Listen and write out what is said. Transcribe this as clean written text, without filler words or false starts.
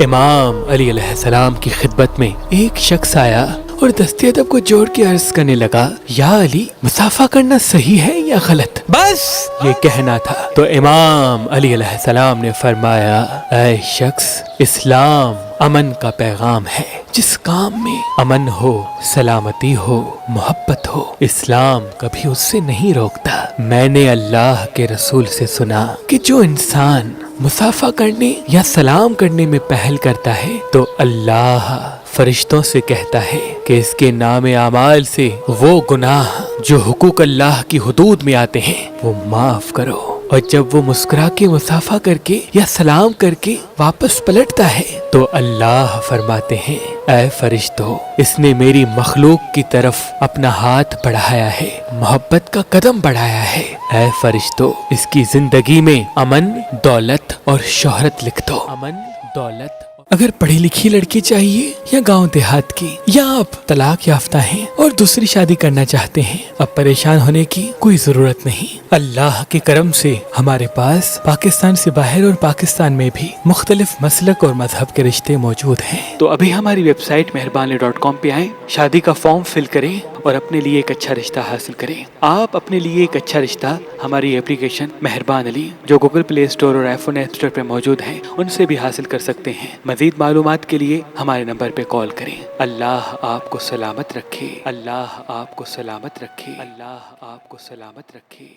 امام علی علیہ السلام کی خدمت میں ایک شخص آیا اور دست ادب کو جوڑ کے عرض کرنے لگا، یا علی، مصافحہ کرنا صحیح ہے یا غلط؟ بس یہ کہنا تھا تو امام علی علیہ السلام نے فرمایا، اے شخص، اسلام امن کا پیغام ہے۔ جس کام میں امن ہو، سلامتی ہو، محبت ہو، اسلام کبھی اس سے نہیں روکتا۔ میں نے اللہ کے رسول سے سنا کہ جو انسان مصافحہ کرنے یا سلام کرنے میں پہل کرتا ہے تو اللہ فرشتوں سے کہتا ہے کہ اس کے نام اعمال سے وہ گناہ جو حقوق اللہ کی حدود میں آتے ہیں وہ معاف کرو۔ اور جب وہ مسکرا کے مصافحہ کر کے یا سلام کر کے واپس پلٹتا ہے تو اللہ فرماتے ہیں، اے فرشتوں، اس نے میری مخلوق کی طرف اپنا ہاتھ بڑھایا ہے، محبت کا قدم بڑھایا ہے۔ اے فرشتوں، اس کی زندگی میں امن، دولت اور شہرت لکھ دو۔ امن، دولت۔ اگر پڑھی لکھی لڑکی چاہیے یا گاؤں دیہات کی، یا آپ طلاق یافتہ ہیں اور دوسری شادی کرنا چاہتے ہیں، اب پریشان ہونے کی کوئی ضرورت نہیں۔ اللہ کے کرم سے ہمارے پاس پاکستان سے باہر اور پاکستان میں بھی مختلف مسلک اور مذہب کے رشتے موجود ہیں۔ تو ابھی ہماری ویب سائٹ مہربان.com پہ آئیں، شادی کا فارم فل کریں اور اپنے لیے ایک اچھا رشتہ حاصل کریں۔ آپ اپنے لیے ایک اچھا رشتہ ہماری اپلیکیشن مہربان علی، جو گوگل پلے اسٹور اور آئی فون ایپ اسٹور پہ موجود ہے، ان سے بھی حاصل کر سکتے ہیں۔ مزید معلومات کے لیے ہمارے نمبر پہ کال کریں۔ اللہ آپ کو سلامت رکھے، اللہ آپ کو سلامت رکھے، اللہ آپ کو سلامت رکھے۔